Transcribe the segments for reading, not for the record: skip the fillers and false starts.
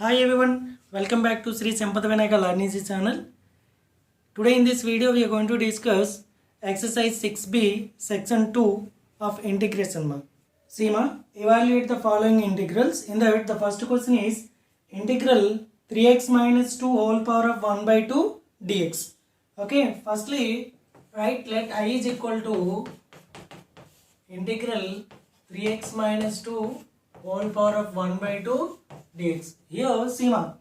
Hi everyone, welcome back to Sri Sampath Vinayaka Learning Easy channel. Today in this video we are going to discuss exercise 6b section 2 of integration ma. See ma, evaluate the following integrals. In that the first question is integral 3x minus 2 whole power of 1 by 2 dx. Okay, firstly write let I is equal to integral 3x minus 2 whole power of 1 by 2 dx. Here, see ma,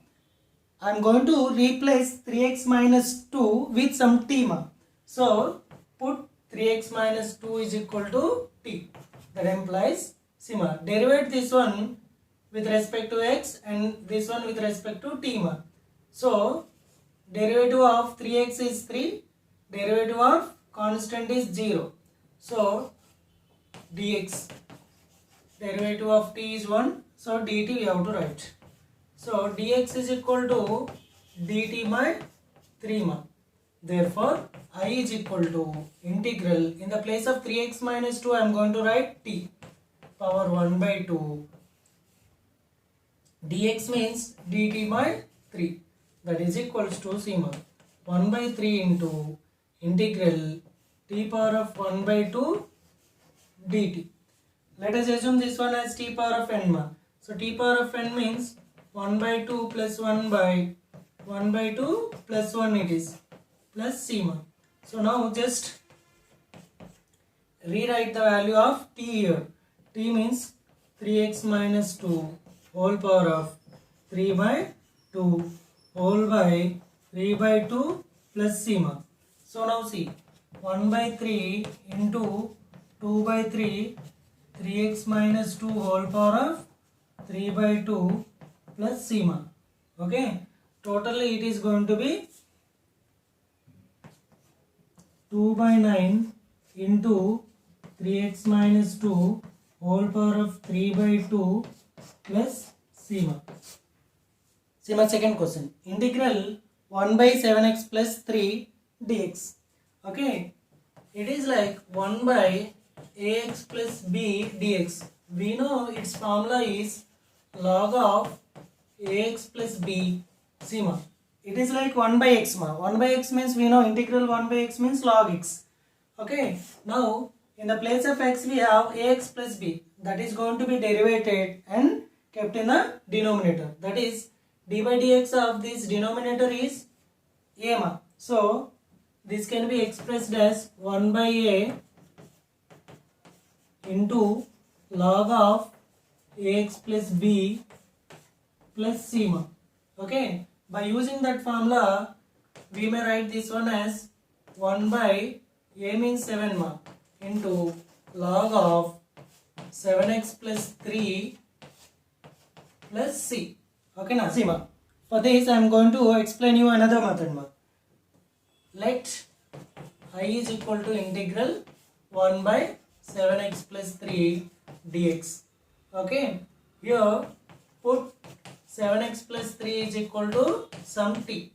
I am going to replace 3x minus 2 with some t ma. So, put 3x minus 2 is equal to t. That implies, see ma, derivate this one with respect to x and this one with respect to t ma. So, derivative of 3x is 3, derivative of constant is 0. So, dx, derivative of t is 1, so dt we have to write. So dx is equal to dt by 3 ma. Therefore I is equal to integral, in the place of 3x minus 2 I am going to write t power 1 by 2. Dx means dt by 3, that is equals to see ma, 1 by 3 into integral t power of 1 by 2 dt. Let us assume this one as t power of n ma. So t power of n means 1 by 2 plus 1 by 2 plus 1 it is plus c ma. So now just rewrite the value of t here. T means 3x minus 2 whole power of 3 by 2 whole by 3 by 2 plus c ma. So now see 1 by 3 into 2 by 3, 3x minus 2 whole power of 3 by 2 plus c ma. Okay, totally it is going to be 2 by 9 into 3x minus 2 whole power of 3 by 2 plus c ma. See my second question, integral 1 by 7x plus 3 dx. Okay, it is like 1 by ax plus b dx. We know its formula is log of ax plus b. See ma, it is like 1 by x ma. 1 by x means we know integral 1 by x means log x. Okay, now in the place of x we have ax plus b, that is going to be derivated and kept in the denominator. That is d by dx of this denominator is a ma. So this can be expressed as 1 by a into log of ax plus b plus c ma. Okay, by using that formula we may write this one as 1 by a means 7 ma into log of 7x plus 3 plus c. Okay na, see ma, for this I am going to explain you another method ma. Let I is equal to integral 1 by 7x plus 3 dx. Okay, here put 7x plus 3 is equal to some t.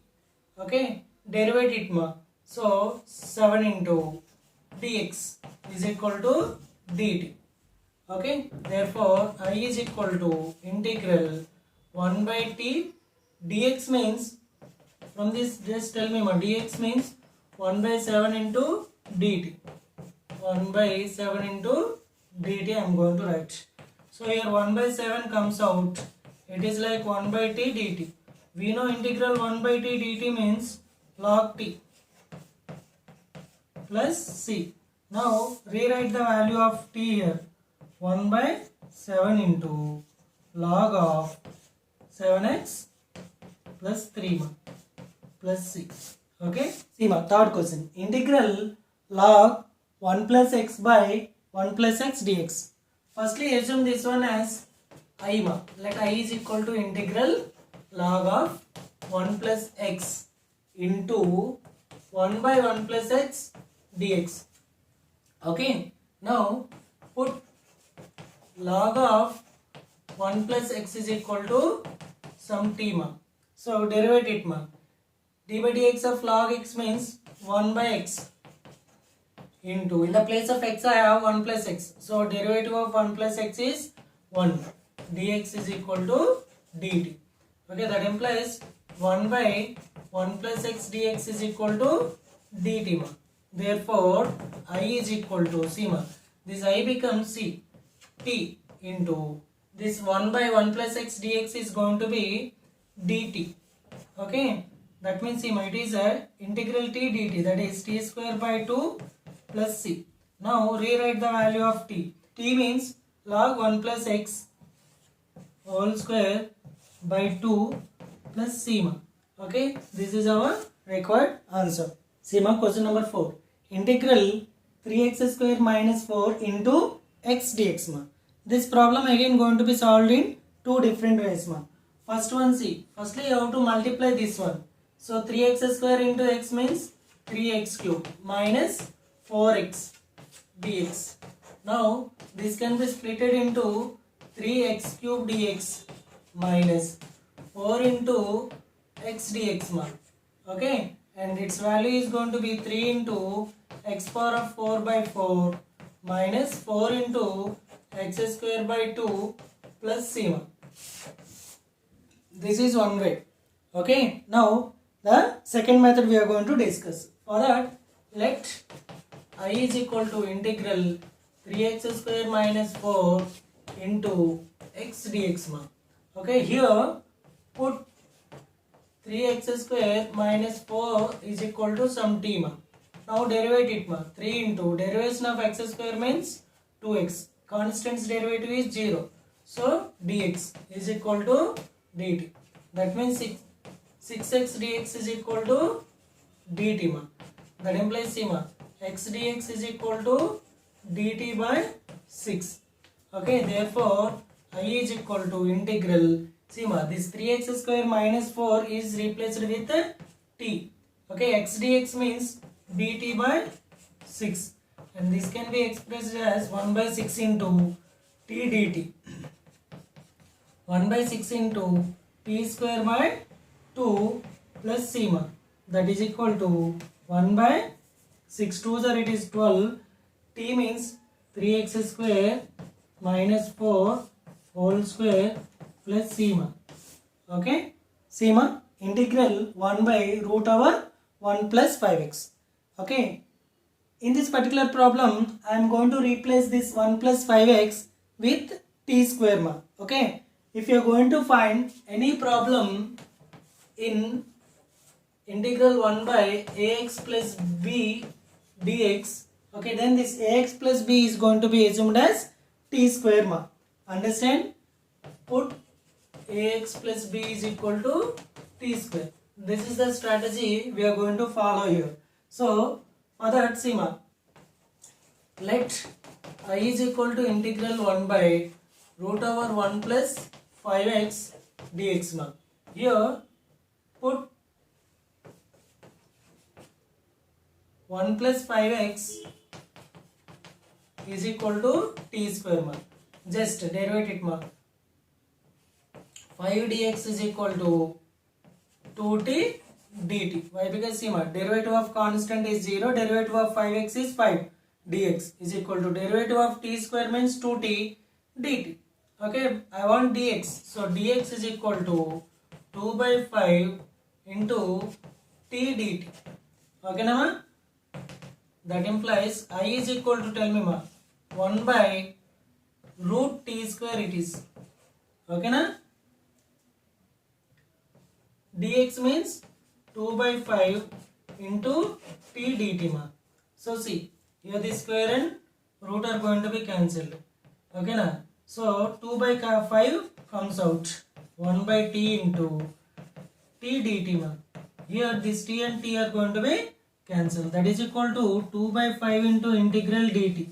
Okay, derivate it ma. So 7 into dx is equal to dt. Okay, therefore I is equal to integral 1 by t dx means, from this just tell me ma, dx means 1 by 7 into dt. 1 by 7 into dt I am going to write. So here 1 by 7 comes out, it is like 1 by t dt. We know integral 1 by t dt means log t plus c. Now rewrite the value of t here, 1 by 7 into log of 7x plus 3 plus c. Okay, see ma, third question, integral log 1 plus x by 1 plus x dx. Firstly assume this one as I ma. Let I is equal to integral log of 1 plus x into 1 by 1 plus x dx. Okay, now put log of 1 plus x is equal to some t ma. So derivate it ma. d by dx of log x means 1 by x into, in the place of x I have 1 plus x. So derivative of 1 plus x is 1. Dx is equal to dt. Okay, that implies 1 by 1 plus x dx is equal to dt ma. Therefore I is equal to, see ma, this I becomes c t into this 1 by 1 plus x dx is going to be dt. Okay, that means see ma, it is a integral t dt, that is t square by 2 plus c. Now rewrite the value of t. T means log 1 plus x whole square by 2 plus c ma. Okay, this is our required answer. See ma, question number 4. Integral 3x square minus 4 into x dx ma. This problem again going to be solved in two different ways ma. First one, see, firstly you have to multiply this one. So 3x square into x means 3x cube minus 4x dx. Now this can be splitted into 3x cube dx minus 4 into x dx ma. Okay, and its value is going to be 3 into x power of 4 by 4 minus 4 into x square by 2 plus c ma. This is one way. Okay, now the second method we are going to discuss. For that, let I is equal to integral 3x square minus 4 into x dx ma. Okay, here put 3x square minus 4 is equal to some t ma. Now derivate it ma. 3 into derivation of x square means 2x. Constant's derivative is 0. So dx is equal to dt. That means 6x dx is equal to dt ma. That implies see ma, x dx is equal to dt by 6. Okay, therefore I is equal to integral, see ma, this 3x square minus 4 is replaced with t. Okay, x dx means dt by 6, and this can be expressed as 1 by 6 into t dt. 1 by 6 into t square by 2 plus c ma, that is equal to 1 by 6 2s are, it is 12. T means 3x square minus 4 whole square plus c ma. Okay, c ma, integral 1 by root over 1 plus 5x. Okay, in this particular problem I am going to replace this 1 plus 5x with t square ma. Okay, if you are going to find any problem in integral 1 by ax plus b dx, okay, then this ax plus b is going to be assumed as t square ma. Understand? Put ax plus b is equal to t square. This is the strategy we are going to follow here. So for that, see ma, let I is equal to integral 1 by root over 1 plus 5x dx ma. Here put 1 plus 5x is equal to t square ma. Just derivate it ma. 5 dx is equal to 2t dt. Why? Because see ma, derivative of constant is 0, derivative of 5x is 5. Dx is equal to derivative of t square means 2t dt. Okay, I want dx. So dx is equal to 2 by 5 into t dt. Okay na ma? That implies I is equal to, tell me ma, 1 by root t square it is. Okay na? Dx means 2 by 5 into t dt ma. So see, here the square and root are going to be cancelled. Okay na? So 2 by 5 comes out. 1 by t into t dt ma. Here this t and t are going to be cancelled. That is equal to 2 by 5 into integral dt.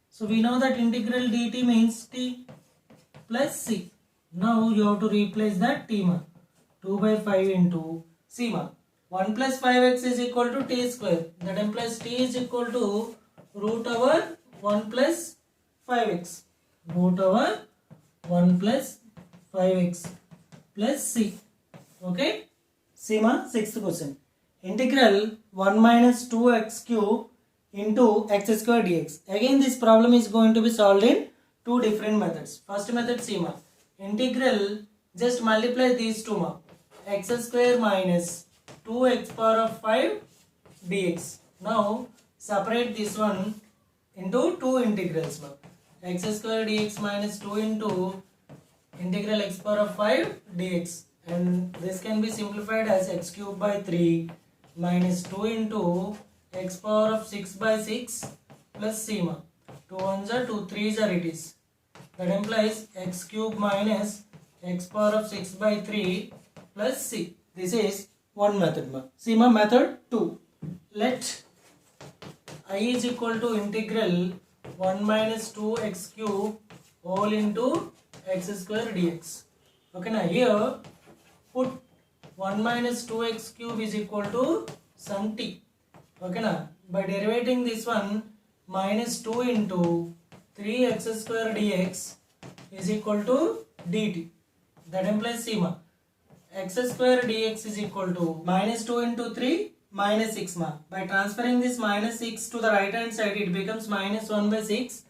So we know that integral dt means t plus c. Now you have to replace that t ma. 2 by 5 into c ma. 1 plus 5x is equal to t square. That implies t is equal to root over 1 plus 5x. Root over 1 plus 5x plus c. Okay. C ma, sixth question. Integral 1 minus 2x cube into x square dx. Again this problem is going to be solved in two different methods. First method, see ma, integral, just multiply these two ma. x square minus 2x power of 5 dx. Now separate this one into two integrals. X square dx minus 2 into integral x power of 5 dx, and this can be simplified as x cube by 3 minus 2 into x power of 6 by 6 plus c. 2 1s are 2 3s are it is. That implies x cube minus x power of 6 by 3 plus c. This is one method. See method 2. Let I is equal to integral 1 minus 2 x cube whole into x square dx. Okay, now here put 1 minus 2x cube is equal to some t. Okay, now by derivating this one, minus 2 into 3x square dx is equal to dt. That implies sigma x square dx is equal to minus 2 into 3 minus 6. By transferring this minus 6 to the right hand side, it becomes minus 1 by 6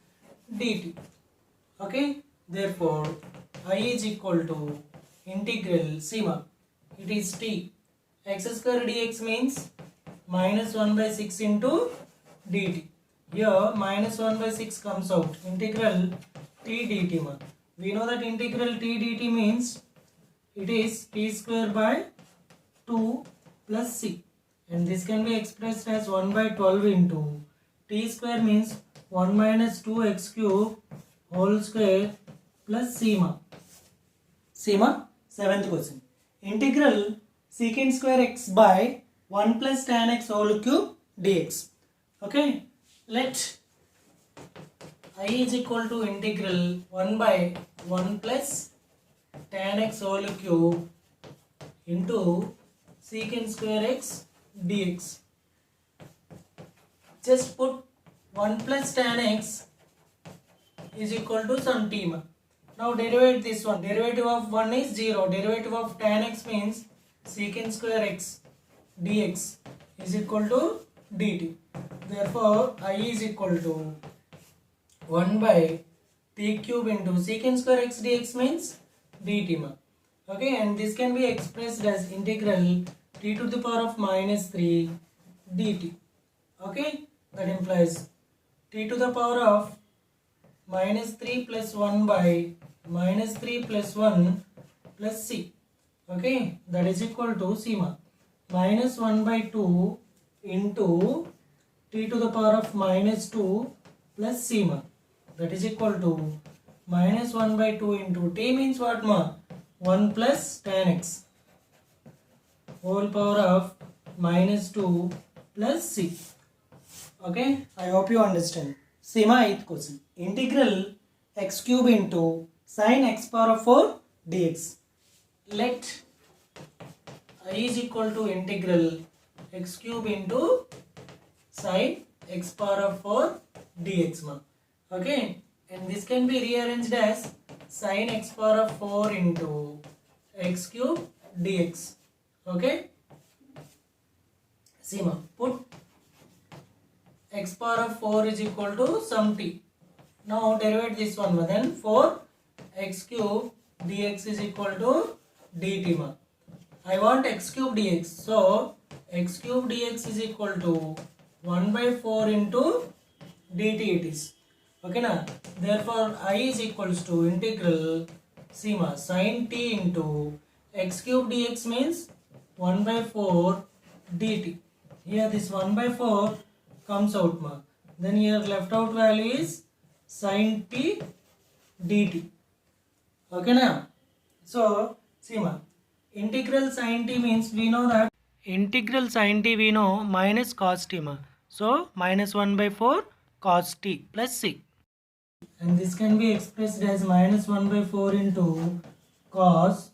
dt. Okay, therefore I is equal to integral sigma, it is t, x square dx means minus 1 by 6 into dt. Here minus 1 by 6 comes out, integral t dt. We know that integral t dt means it is t square by 2 plus c, and this can be expressed as 1 by 12 into t square means 1 minus 2x cube whole square plus sigma. Seventh question. Integral secant square x by 1 plus tan x whole cube dx. Okay, let I is equal to integral 1 by 1 plus tan x whole cube into secant square x dx. Just put 1 plus tan x is equal to some t. Now derivate this one. Derivative of 1 is 0. Derivative of tan x means secant square x dx is equal to dt. Therefore I is equal to 1 by t cube into secant square x dx means dt. Okay, and this can be expressed as integral t to the power of minus 3 dt. Okay, that implies t to the power of minus 3 plus 1 by minus 3 plus 1 plus c. Okay, that is equal to sigma minus 1 by 2 into t to the power of minus 2 plus sigma. That is equal to minus 1 by 2 into t means what 1 plus tan x whole power of minus 2 plus c. Okay, I hope you understand. Sigma 8th question. Integral x cube into sin x power of 4 dx. Let I is equal to integral x cube into sin x power of 4 dx. Okay, and this can be rearranged as sin x power of 4 into x cube dx. Okay, see put x power of 4 is equal to some t. Now derivate this one, then 4 x cube dx is equal to dt. I want x cube dx, so x cube dx is equal to 1 by 4 into dt it is. Okay na? Therefore I is equals to integral sigma sin t into x cube dx means 1 by 4 dt. Here this 1 by 4 comes out. Then here left out value is sin t dt. Okay na? So see integral sin t means we know that integral sin t we know minus cos t. So minus 1 by 4 cos t plus c. And this can be expressed as minus 1 by 4 into cos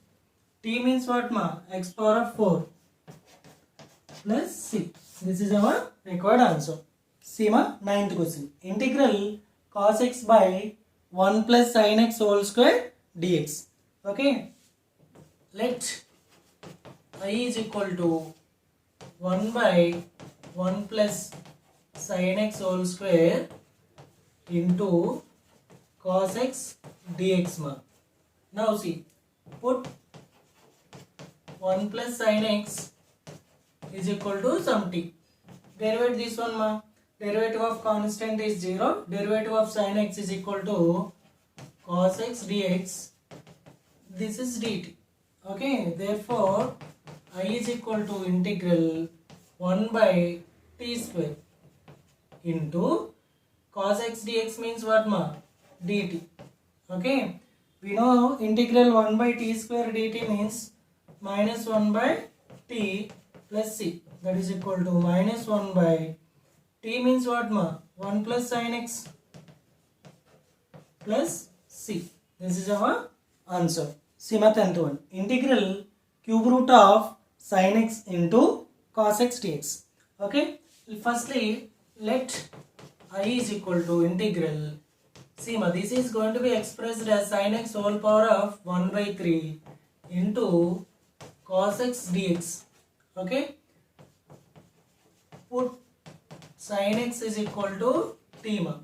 t means what x power of 4 plus c. This is our required answer. See 9th question. Integral cos x by 1 plus sin x whole square dx. Okay. Let I is equal to 1 by 1 plus sin x whole square into cos x dx. Now see, put 1 plus sin x is equal to some t. Derivate this one ma. Derivative of constant is 0. Derivative of sin x is equal to cos x dx. This is dt. Okay. Therefore, I is equal to integral 1 by t square into cos x dx means what ma? Dt. Okay. We know integral 1 by t square dt means minus 1 by t plus c. That is equal to minus 1 by t means what ma? 1 plus sin x plus c. This is our answer. See ma 10th one. Integral cube root of sin x into cos x dx. Okay. Firstly, let I is equal to integral. See ma, this is going to be expressed as sin x whole power of 1 by 3 into cos x dx. Okay. Put sin x is equal to t ma.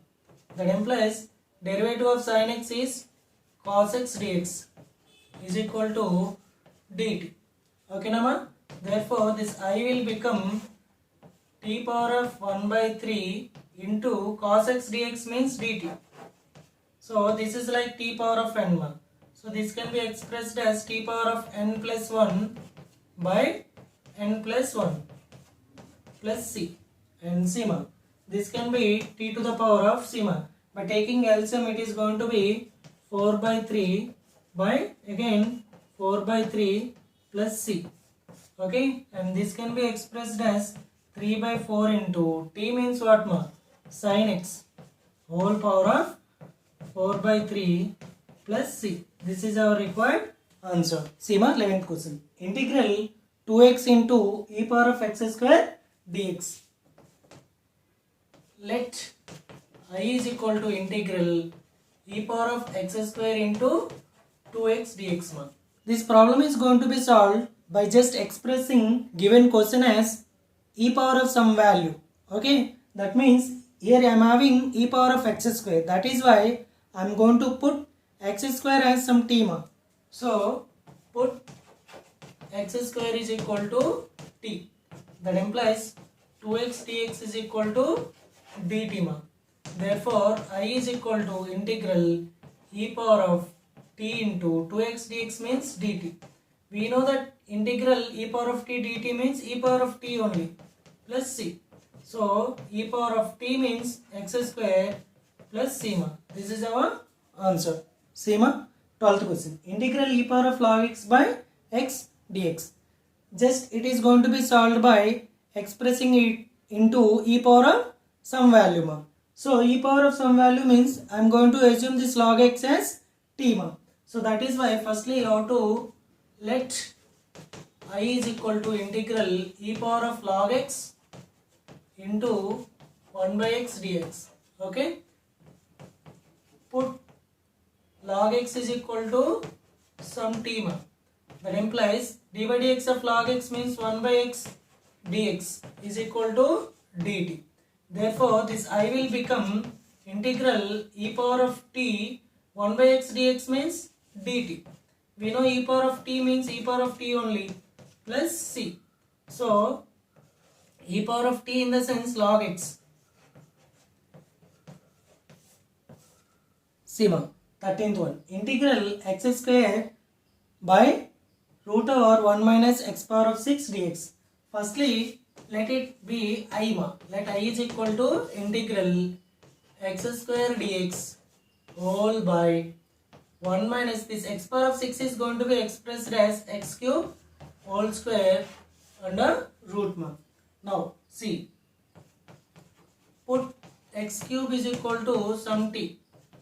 That implies derivative of sin x is cos x dx is equal to dt. Okay na ma? Therefore, this I will become t power of 1 by 3 into cos x dx means dt. So, this is like t power of n ma. So, this can be expressed as t power of n plus 1 by n plus 1 plus c. And c ma. This can be t to the power of c ma. By taking LCM, it is going to be 4 by 3 by again 4 by 3 plus c. Okay. And this can be expressed as 3 by 4 into t means what ma? Sin x whole power of 4 by 3 plus c. This is our required answer. See ma 11th question. Integral 2x into e power of x square dx. Let I is equal to integral e power of x square into 2x dx ma. This problem is going to be solved by just expressing given question as e power of some value. Okay. That means here I am having e power of x square. That is why I am going to put x square as some t ma. So, put x square is equal to t. That implies 2x dx is equal to dt ma. Therefore, I is equal to integral e power of t into 2x dx means dt. We know that integral e power of t dt means e power of t only plus c. So, e power of t means x square plus c ma. This is our answer. See ma 12th question. Integral e power of log x by x dx. Just it is going to be solved by expressing it into e power of some value ma. So, e power of some value means I am going to assume this log x as t ma. So, that is why firstly you have to let I is equal to integral e power of log x into 1 by x dx. Okay. Put log x is equal to some t ma. That implies d by dx of log x means 1 by x dx is equal to dt. Therefore, this I will become integral e power of t 1 by x dx means dt. We know e power of t means e power of t only plus c. So, e power of t in the sense log x. See ma 13th one. Integral x square by root over 1 minus x power of 6 dx. Firstly, let it be I ma. Let I is equal to integral x square dx whole by 1 minus this x power of 6 is going to be expressed as x cube whole square under root ma. Now, see. Put x cube is equal to some t.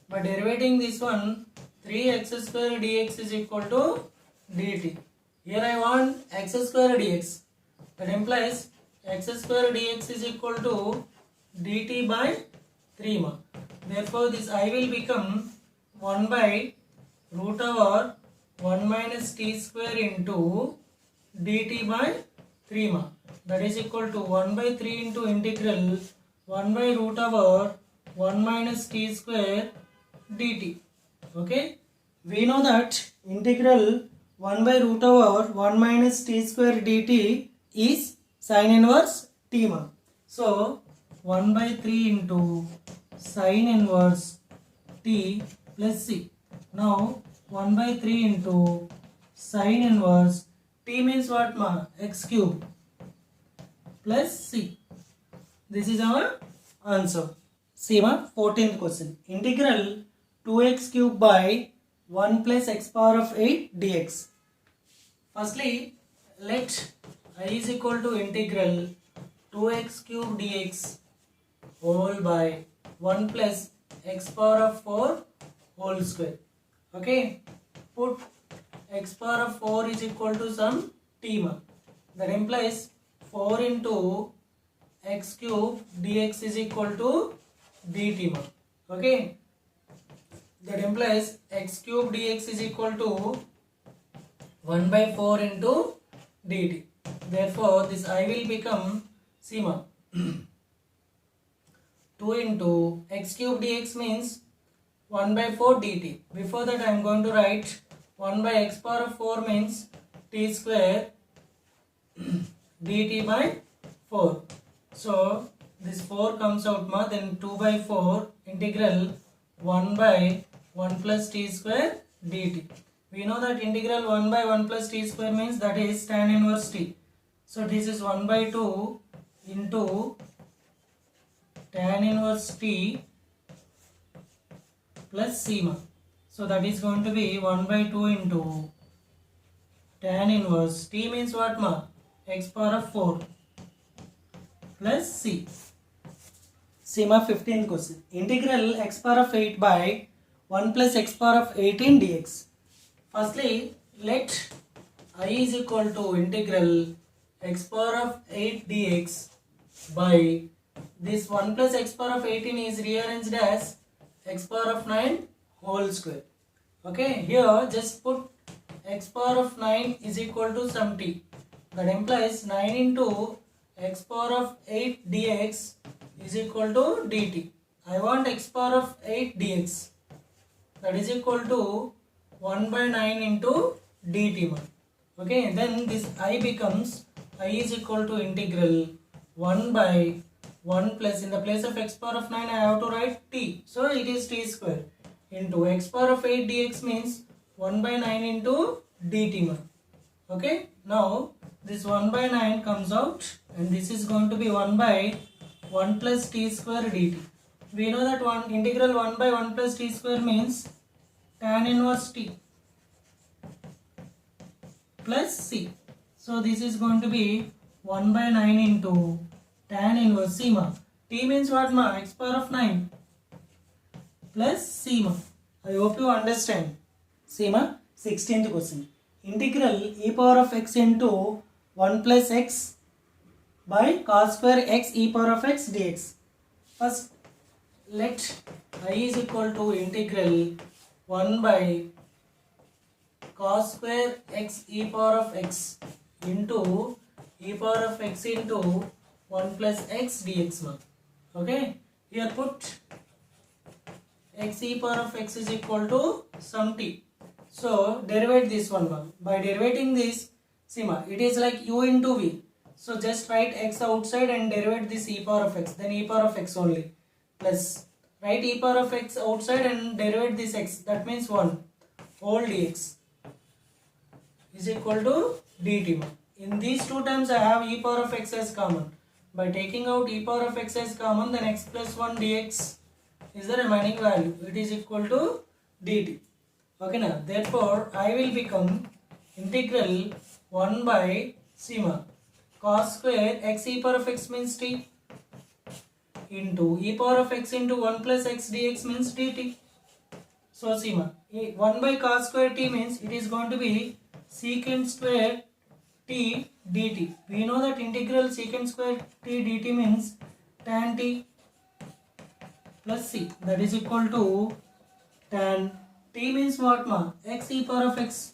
By derivating this one, 3x square dx is equal to dt. Here I want x square dx. That implies x square dx is equal to dt by 3 ma. Therefore, this I will become 1 by root over 1 minus t square into dt by 3 ma. That is equal to 1 by 3 into integral 1 by root over 1 minus t square dt. Okay. We know that integral 1 by root over 1 minus t square dt is sin inverse t ma. So 1 by 3 into sin inverse t plus c. Now 1 by 3 into sin inverse t means what ma? X cube plus c. This is our answer. See ma, 14th question. Integral 2x cube by 1 plus x power of 8 dx. Firstly, let I is equal to integral 2x cube dx whole by 1 plus x power of 4 whole square. Okay, put x power of 4 is equal to some t ma. That implies 4 into x cube dx is equal to dt ma. Okay, that implies x cube dx is equal to 1 by 4 into dt. Therefore this I will become c ma 2 into x cube dx means 1 by 4 dt. Before that I am going to write 1 by x power of 4 means t square dt by 4. So this 4 comes out ma, then 2 by 4 integral 1 by 1 plus t square dt. We know that integral 1 by 1 plus t square means that is tan inverse t. So this is 1 by 2 into tan inverse t plus c ma. So that is going to be 1 by 2 into tan inverse t means what ma? X power of 4 plus c. See ma, 15th question. Integral x power of 8 by 1 plus x power of 18 dx. Firstly, let I is equal to integral x power of 8 dx by this 1 plus x power of 18 is rearranged as x power of 9 whole square. Okay, here just put x power of 9 is equal to some t. That implies 9 into x power of 8 dx is equal to dt. I want x power of 8 dx, that is equal to 1 by 9 into dt. Okay, then this I becomes I is equal to integral 1 by 1 plus, in the place of x power of 9 I have to write t, so it is t square into x power of 8 dx means 1 by 9 into dt. Okay, now this 1 by 9 comes out and this is going to be 1 by 1 plus t square dt. We know that integral 1 by 1 plus t square means tan inverse t plus c. So this is going to be 1 by 9 into tan inverse c ma. T means what ma? X power of 9 plus c ma. I hope you understand. See ma, 16th question. Integral e power of x into 1 plus x by cos square x e power of x dx. First, let I is equal to integral 1 by cos square x e power of x into e power of x into 1 plus x dx. Okay, here put x e power of x is equal to some t. So derivate this one. By derivating this, see ma, it is like u into v. So just write x outside and derivate this e power of x, then e power of x only, plus write e power of x outside and derivate this x, that means 1 whole dx is equal to dt. In these two terms I have e power of x as common. By taking out e power of x as common, then x plus 1 dx is the remaining value, it is equal to dt. Okay now, therefore I will become integral 1 by c ma cos square x e power of x means t into e power of x into 1 plus x dx means dt. So see ma, 1 by cos square t means it is going to be secant square t dt. We know that integral secant square t dt means tan t plus c, that is equal to tan t means what ma? X e power of x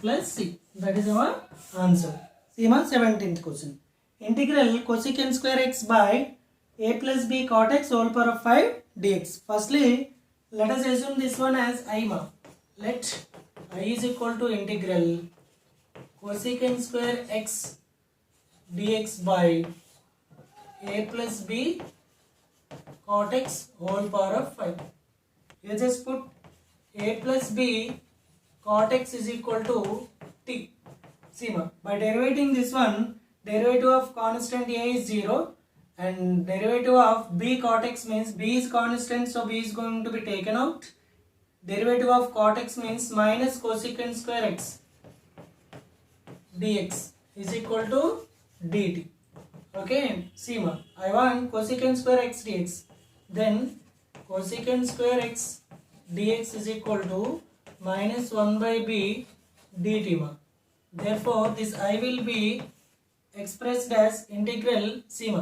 plus c. That is our answer. See ma, 17th question. Integral cosecant square x by a plus b cot x whole power of 5 dx. Firstly, let us assume this one as I ma. Let I is equal to integral cosecant square x dx by a plus b cot x whole power of 5. You just put a plus b cot x is equal to t. See, by derivating this one, derivative of constant a is 0 and derivative of b cot x means b is constant, so b is going to be taken out. Derivative of cot x means minus cosecant square x dx is equal to dt. Okay, see, I want cosecant square x dx. Then cosecant square x dx is equal to minus 1 by b dt. Therefore, this I will be expressed as integral, see,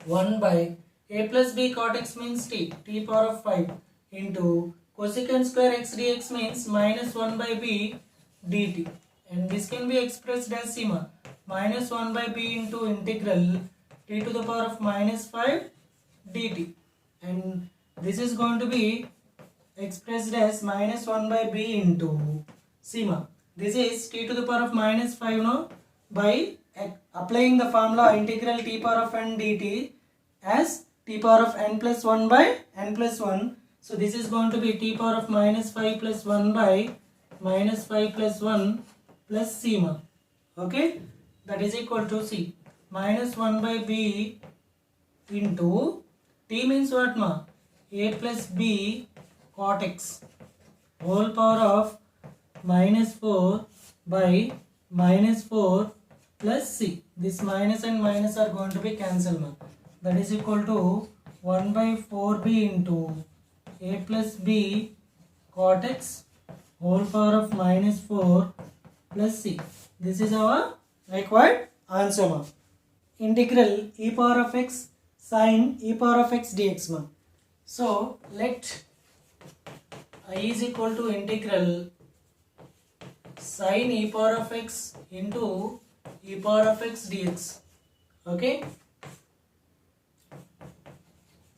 1 by a plus b cot x means t power of 5 into cosecant square x dx means minus 1 by b dt. And this can be expressed as, see, minus 1 by b into integral t to the power of minus 5 dt. And this is going to be expressed as minus 1 by b into, see, this is t to the power of minus 5 now, by applying the formula integral t power of n dt as t power of n plus 1 by n plus 1. So this is going to be t power of minus 5 plus 1 by minus 5 plus 1 plus c. Okay, that is equal to, c, minus 1 by b into t means what, a plus b cot x whole power of minus 4 by minus 4 plus c. This minus and minus are going to be cancelled. That is equal to 1 by 4b into a plus b cot x whole power of minus 4 plus c. This is our required answer. Integral e power of x sin e power of x dx. So let I is equal to integral sin e power of x into e power of x dx. Okay,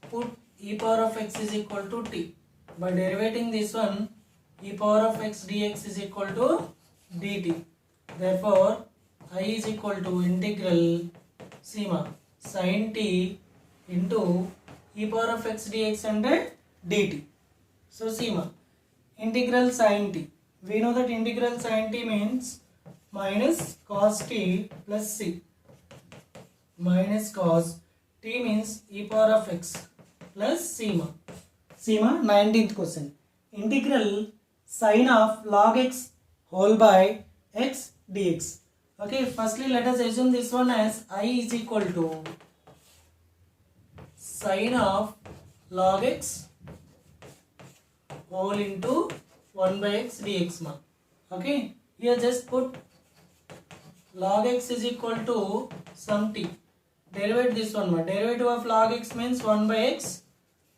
put e power of x is equal to t. By derivating this one, e power of x dx is equal to dt. Therefore, I is equal to integral sin t into e power of x dx and dt. So, integral sin t. We know that integral sin t means minus cos t plus c. Minus cos t means e power of x plus c. 19th question. Integral sin of log x whole by x dx. Okay, firstly let us assume this one as I is equal to sin of log x whole into 1 by x dx. Okay, here just put log x is equal to some t. Derivate this one. Derivative of log x means 1 by x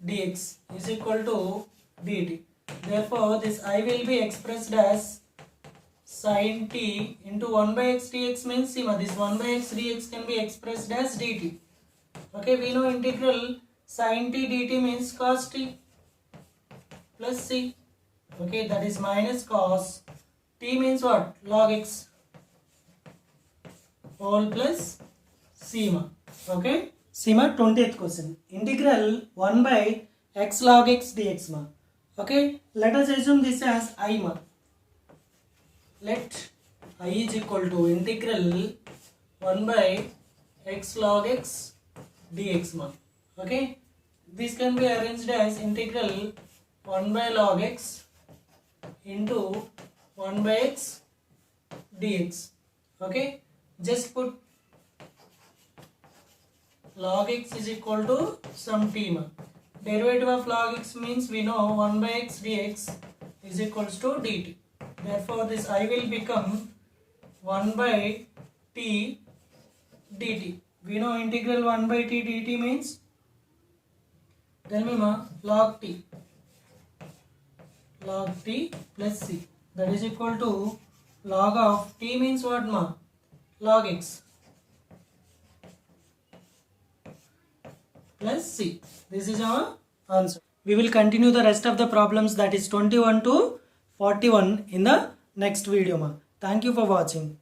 dx is equal to dt. Therefore, this I will be expressed as sin t into 1 by x dx means, this 1 by x dx can be expressed as dt. Okay, we know integral sin t dt means cos t plus c. Okay, that is minus cos t means what? Log x whole plus c. Okay, 20th question. Integral 1 by x log x dx. Okay, let us assume this as I. Let I is equal to integral 1 by x log x dx. Okay, this can be arranged as integral 1 by log x into 1 by x dx. Okay, just put log x is equal to some t. Derivative of log x means we know 1 by x dx is equals to dt. Therefore, this I will become 1 by t dt. We know integral 1 by t dt means, tell me log t plus c. That is equal to log of t means what log x plus c. This is our answer. We will continue the rest of the problems, that is 21 to 41 in the next video ma. Thank you for watching.